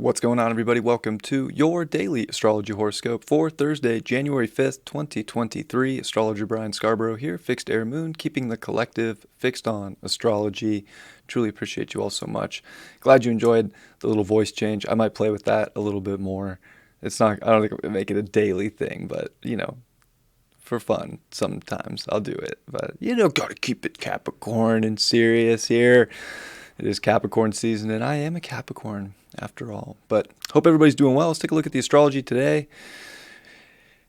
What's going on, everybody? Welcome to your daily Astrology Horoscope for Thursday, January 5th, 2023. Astrologer Brian Scarborough here, Fixed Air Moon, keeping the collective fixed on astrology. Truly appreciate you all so much. Glad you enjoyed the little voice change. I might play with that a little bit more. I don't think I'm going to make it a daily thing, but, for fun, sometimes I'll do it. But, gotta keep it Capricorn and serious here. It is Capricorn season, and I am a Capricorn after all. But hope everybody's doing well. Let's take a look at the astrology today.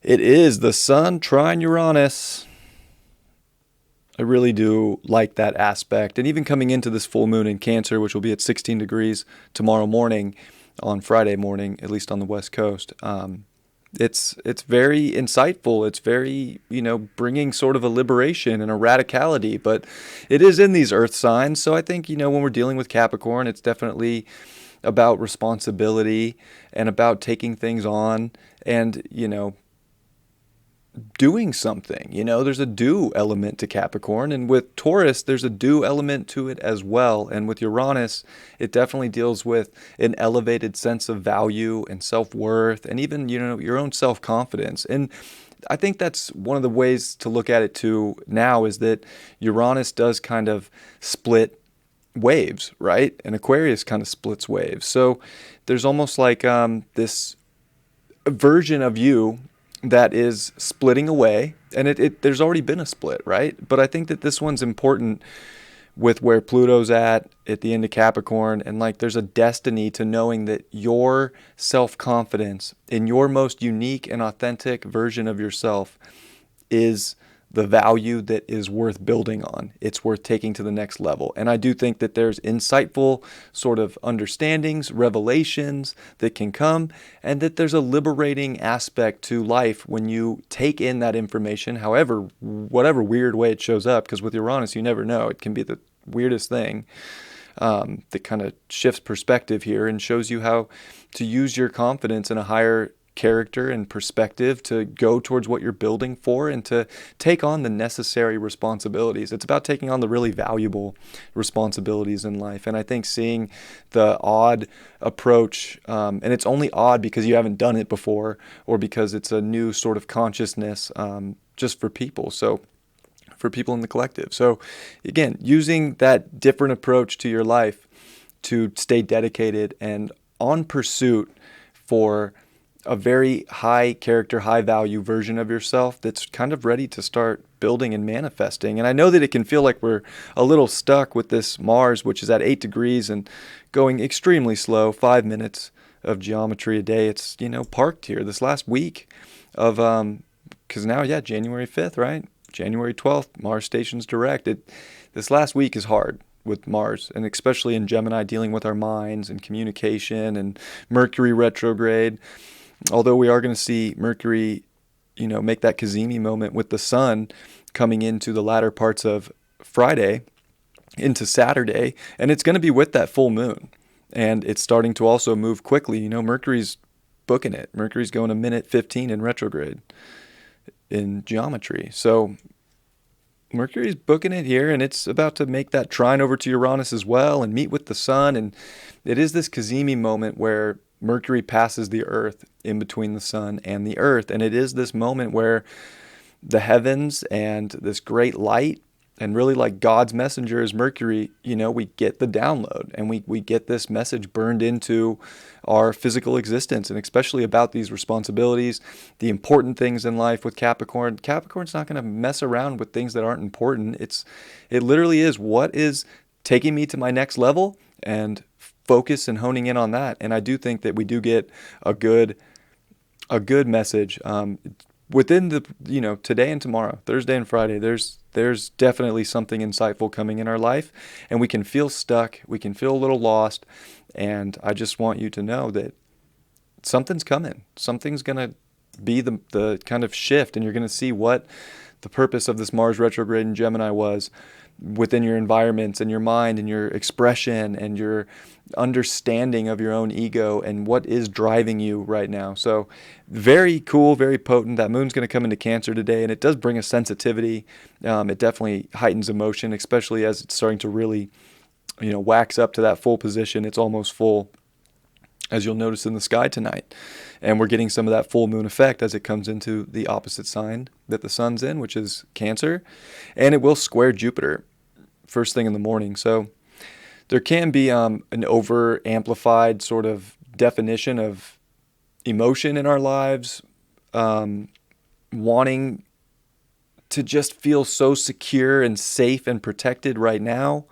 It is the Sun trine Uranus. I really do like that aspect. And even coming into this full moon in Cancer, which will be at 16 degrees tomorrow morning, on Friday morning, at least on the West Coast, it's very insightful. It's very, bringing sort of a liberation and a radicality, but it is in these earth signs. So I think, when we're dealing with Capricorn, it's definitely about responsibility and about taking things on and, doing something. There's a do element to Capricorn, and with Taurus, there's a do element to it as well. And with Uranus, it definitely deals with an elevated sense of value and self-worth and even, your own self-confidence. And I think that's one of the ways to look at it too now is that Uranus does kind of split waves, right? And Aquarius kind of splits waves. So there's almost like this version of you that is splitting away, and there's already been a split, right? But I think that this one's important with where Pluto's at the end of Capricorn, and like there's a destiny to knowing that your self-confidence in your most unique and authentic version of yourself is the value that is worth building on. It's worth taking to the next level. And I do think that there's insightful sort of understandings, revelations that can come, and that there's a liberating aspect to life when you take in that information, whatever weird way it shows up, because with Uranus, you never know. It can be the weirdest thing that kind of shifts perspective here and shows you how to use your confidence in a higher character and perspective to go towards what you're building for and to take on the necessary responsibilities. It's about taking on the really valuable responsibilities in life. And I think seeing the odd approach, and it's only odd because you haven't done it before or because it's a new sort of consciousness just for people. So for people in the collective. So again, using that different approach to your life to stay dedicated and on pursuit for a very high character, high value version of yourself that's kind of ready to start building and manifesting. And I know that it can feel like we're a little stuck with this Mars, which is at 8 degrees and going extremely slow, 5 minutes of geometry a day. It's, parked here this last week of, because now, January 5th, right? January 12th, Mars stations direct. This last week is hard with Mars, and especially in Gemini, dealing with our minds and communication and Mercury retrograde. Although we are going to see Mercury, make that Cazimi moment with the Sun coming into the latter parts of Friday into Saturday, and it's going to be with that full moon. And it's starting to also move quickly. Mercury's booking it. Mercury's going a minute 15 in retrograde in geometry. So Mercury's booking it here, and it's about to make that trine over to Uranus as well and meet with the Sun. And it is this Cazimi moment where Mercury passes the Earth in between the Sun and the Earth. And it is this moment where the heavens and this great light and really like God's messenger is Mercury, we get the download and we get this message burned into our physical existence, and especially about these responsibilities, the important things in life with Capricorn. Capricorn's not going to mess around with things that aren't important. It literally is what is taking me to my next level and focus and honing in on that. And I do think that we do get a good message within the today and tomorrow, Thursday and Friday. There's definitely something insightful coming in our life, and we can feel stuck, we can feel a little lost, and I just want you to know that something's coming. Something's gonna be the kind of shift, and you're gonna see what the purpose of this Mars retrograde in Gemini was within your environments and your mind and your expression and your understanding of your own ego and what is driving you right now. So very cool, very potent. That moon's going to come into Cancer today, and it does bring a sensitivity. It definitely heightens emotion, especially as it's starting to really, wax up to that full position. It's almost full. as you'll notice in the sky tonight. And we're getting some of that full moon effect as it comes into the opposite sign that the sun's in, which is Cancer. And it will square Jupiter first thing in the morning. So there can be an over amplified sort of definition of emotion in our lives, wanting to just feel so secure and safe and protected right now.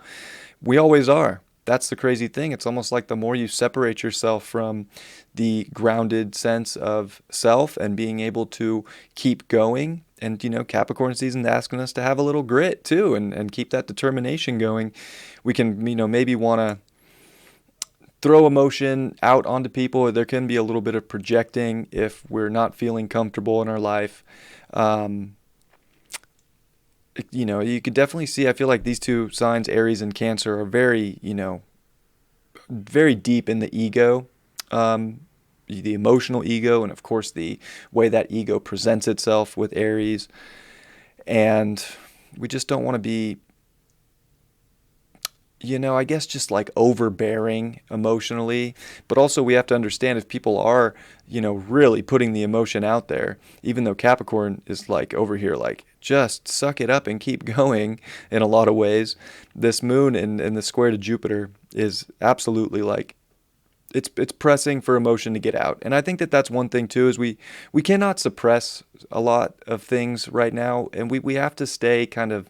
We always are. That's the crazy thing. It's almost like the more you separate yourself from the grounded sense of self and being able to keep going. And, Capricorn season's asking us to have a little grit too and keep that determination going. We can, maybe want to throw emotion out onto people. There can be a little bit of projecting if we're not feeling comfortable in our life. You could definitely see, I feel like these two signs, Aries and Cancer, are very, very deep in the ego, the emotional ego, and of course the way that ego presents itself with Aries. And we just don't want to be, I guess just like overbearing emotionally. But also we have to understand if people are, really putting the emotion out there, even though Capricorn is like over here, like just suck it up and keep going in a lot of ways. This moon in the square to Jupiter is absolutely like, it's pressing for emotion to get out. And I think that that's one thing too, is we cannot suppress a lot of things right now. And we have to stay kind of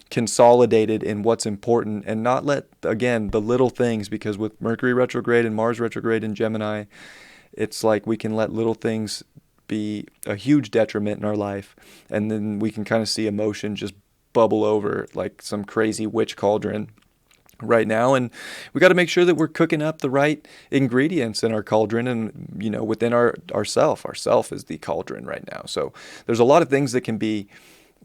consolidated in what's important and not let, again, the little things, because with Mercury retrograde and Mars retrograde in Gemini, it's like we can let little things be a huge detriment in our life, and then we can kind of see emotion just bubble over like some crazy witch cauldron right now. And we got to make sure that we're cooking up the right ingredients in our cauldron, and within ourself is the cauldron right now. So there's a lot of things that can be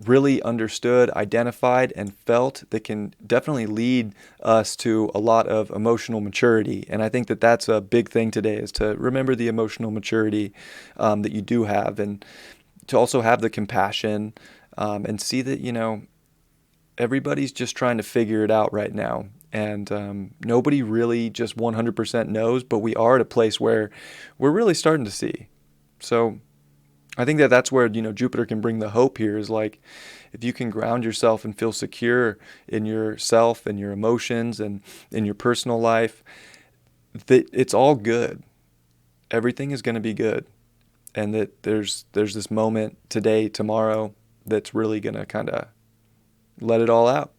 really understood, identified, and felt that can definitely lead us to a lot of emotional maturity. And I think that that's a big thing today, is to remember the emotional maturity that you do have, and to also have the compassion and see that, everybody's just trying to figure it out right now. And nobody really just 100% knows, but we are at a place where we're really starting to see. So I think that that's where, Jupiter can bring the hope here, is like, if you can ground yourself and feel secure in yourself and your emotions and in your personal life, that it's all good. Everything is going to be good. And that there's this moment today, tomorrow, that's really going to kind of let it all out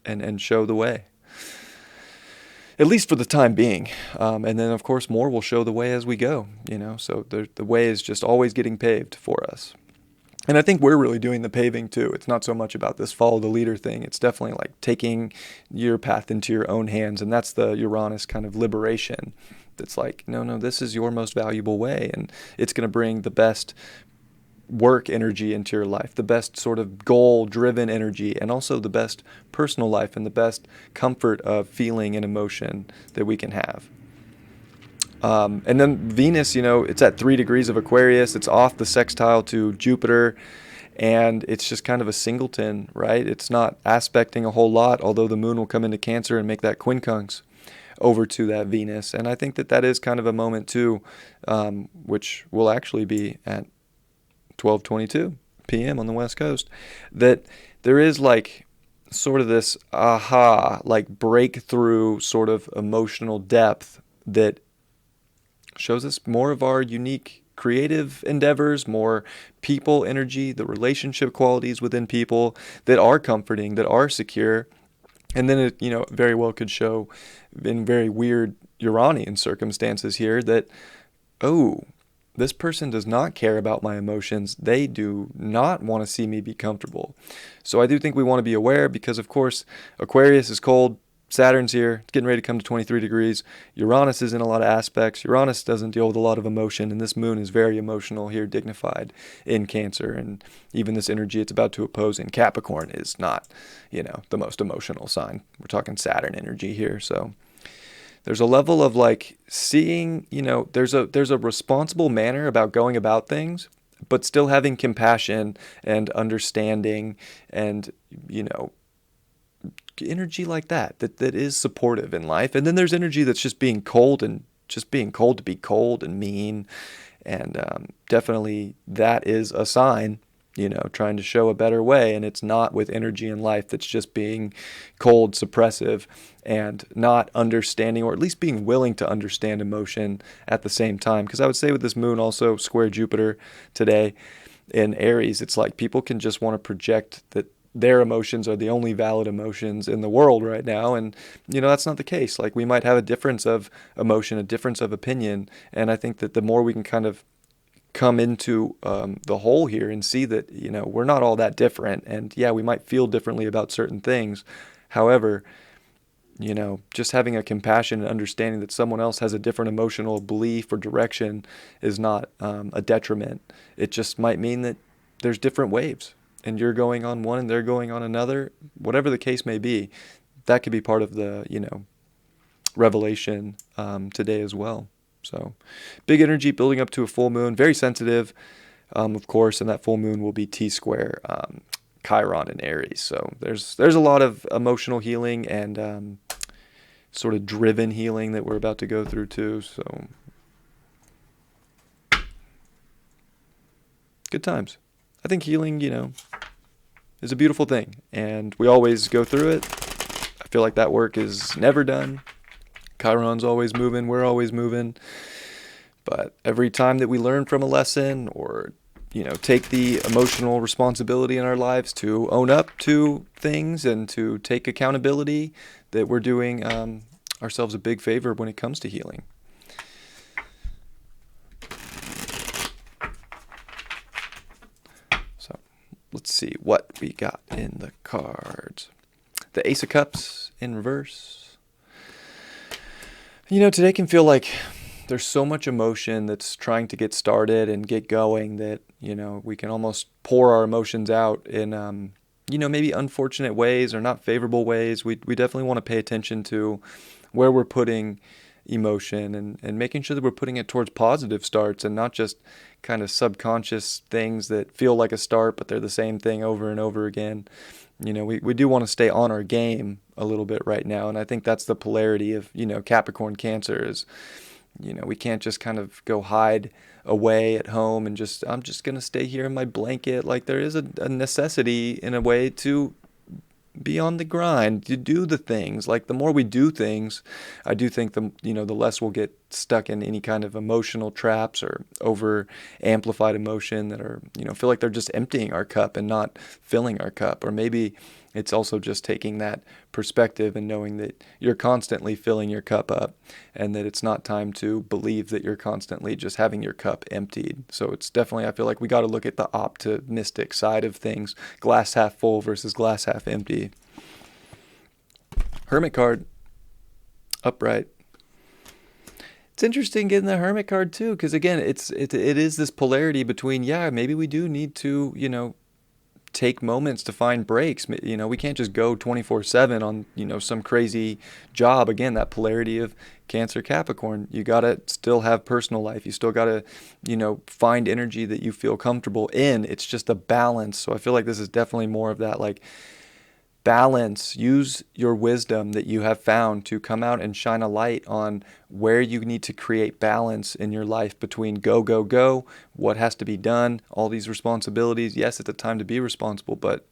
and show the way. At least for the time being. And then, of course, more will show the way as we go, So the way is just always getting paved for us. And I think we're really doing the paving, too. It's not so much about this follow the leader thing. It's definitely like taking your path into your own hands. And that's the Uranus kind of liberation. That's like, no, this is your most valuable way. And it's going to bring the best work energy into your life, the best sort of goal-driven energy, and also the best personal life and the best comfort of feeling and emotion that we can have. And then Venus, it's at 3 degrees of Aquarius. It's off the sextile to Jupiter, and it's just kind of a singleton, right? It's not aspecting a whole lot, although the moon will come into Cancer and make that quincunx over to that Venus. And I think that that is kind of a moment too, which will actually be at 12:22 p.m. on the West Coast, that there is like sort of this like breakthrough sort of emotional depth that shows us more of our unique creative endeavors, more people energy, the relationship qualities within people that are comforting, that are secure. And then it, very well could show in very weird Uranian circumstances here that, this person does not care about my emotions. They do not want to see me be comfortable. So I do think we want to be aware, because, of course, Aquarius is cold. Saturn's here. It's getting ready to come to 23 degrees. Uranus is in a lot of aspects. Uranus doesn't deal with a lot of emotion, and this moon is very emotional here, dignified in Cancer. And even this energy it's about to oppose in Capricorn is not, the most emotional sign. We're talking Saturn energy here. So there's a level of like seeing, there's a responsible manner about going about things, but still having compassion and understanding and, energy like that is supportive in life. And then there's energy that's just being cold and just being cold to be cold and mean. And definitely that is a sign, trying to show a better way. And it's not with energy in life that's just being cold, suppressive, and not understanding, or at least being willing to understand emotion at the same time. Because I would say with this moon also square Jupiter today in Aries, it's like people can just want to project that their emotions are the only valid emotions in the world right now. And, that's not the case. Like, we might have a difference of emotion, a difference of opinion. And I think that the more we can kind of come into the whole here and see that, we're not all that different. And yeah, we might feel differently about certain things. However, just having a compassion and understanding that someone else has a different emotional belief or direction is not a detriment. It just might mean that there's different waves and you're going on one and they're going on another, whatever the case may be. That could be part of the, revelation today as well. So big energy building up to a full moon, very sensitive, of course, and that full moon will be T square Chiron in Aries. So there's a lot of emotional healing and sort of driven healing that we're about to go through too. So good times. I think healing, is a beautiful thing, and we always go through it. I feel like that work is never done. Chiron's always moving, we're always moving. But every time that we learn from a lesson or, take the emotional responsibility in our lives to own up to things and to take accountability, that we're doing ourselves a big favor when it comes to healing. So let's see what we got in the cards. The Ace of Cups in reverse. Today can feel like there's so much emotion that's trying to get started and get going that, we can almost pour our emotions out in, maybe unfortunate ways or not favorable ways. We definitely want to pay attention to where we're putting emotion and making sure that we're putting it towards positive starts and not just kind of subconscious things that feel like a start, but they're the same thing over and over again. We do want to stay on our game a little bit right now. And I think that's the polarity of, Capricorn Cancer is, we can't just kind of go hide away at home and I'm just going to stay here in my blanket. Like, there is a necessity in a way to be on the grind, to do the things. Like, the more we do things, I do think the less we'll get stuck in any kind of emotional traps or over amplified emotion that are, feel like they're just emptying our cup and not filling our cup. Or maybe it's also just taking that perspective and knowing that you're constantly filling your cup up and that it's not time to believe that you're constantly just having your cup emptied. So it's definitely, I feel like we got to look at the optimistic side of things, glass half full versus glass half empty. Hermit card, upright. It's interesting getting the Hermit card too, because again, it is this polarity between, yeah, maybe we do need to, take moments to find breaks. We can't just go 24/7 on, some crazy job. Again, that polarity of Cancer Capricorn. You got to still have personal life. You still got to, find energy that you feel comfortable in. It's just a balance. So I feel like this is definitely more of that, like, balance. Use your wisdom that you have found to come out and shine a light on where you need to create balance in your life between go, go, go, what has to be done, all these responsibilities. Yes, it's a time to be responsible, but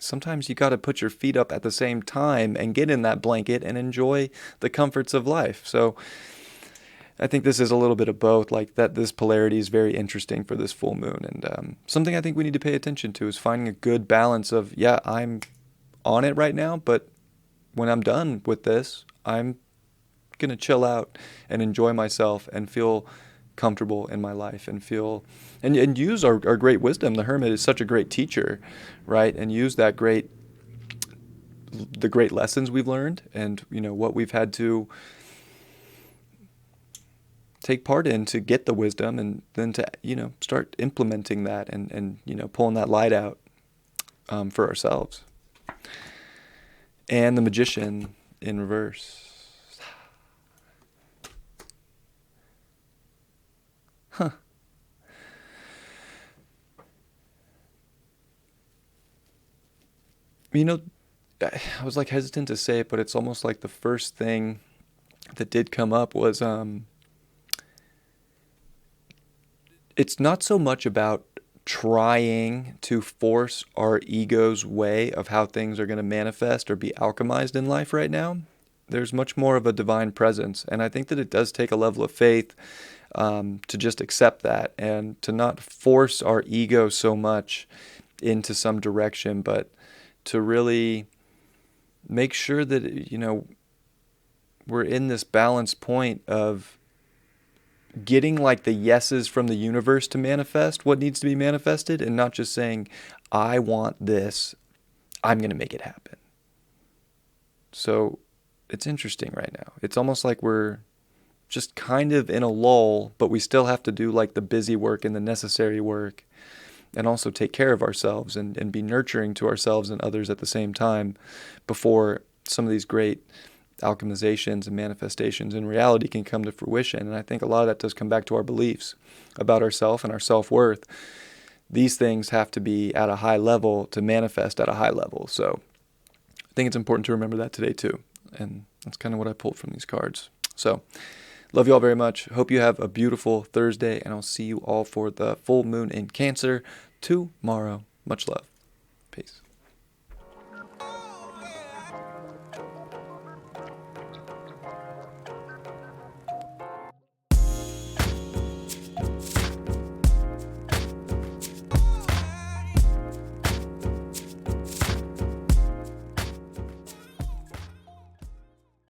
sometimes you got to put your feet up at the same time and get in that blanket and enjoy the comforts of life. So I think this is a little bit of both. Like, that this polarity is very interesting for this full moon. And something I think we need to pay attention to is finding a good balance of, yeah, I'm on it right now, but when I'm done with this, I'm going to chill out and enjoy myself and feel comfortable in my life and feel and use our great wisdom. The Hermit is such a great teacher, right? And use the great lessons we've learned and, what we've had to take part in to get the wisdom, and then to, start implementing that and pulling that light out for ourselves. And the Magician in reverse. Huh. I was like hesitant to say it, but it's almost like the first thing that did come up was it's not so much about trying to force our ego's way of how things are going to manifest or be alchemized in life right now. There's much more of a divine presence. And I think that it does take a level of faith to just accept that and to not force our ego so much into some direction, but to really make sure that, we're in this balanced point of getting like the yeses from the universe to manifest what needs to be manifested and not just saying, I want this, I'm going to make it happen. So it's interesting right now. It's almost like we're just kind of in a lull, but we still have to do like the busy work and the necessary work and also take care of ourselves and be nurturing to ourselves and others at the same time before some of these great alchemizations and manifestations in reality can come to fruition. And I think a lot of that does come back to our beliefs about ourselves and our self-worth. These things have to be at a high level to manifest at a high level. So I think it's important to remember that today too. And that's kind of what I pulled from these cards. So love you all very much. Hope you have a beautiful Thursday, and I'll see you all for the full moon in Cancer tomorrow. Much love. Peace.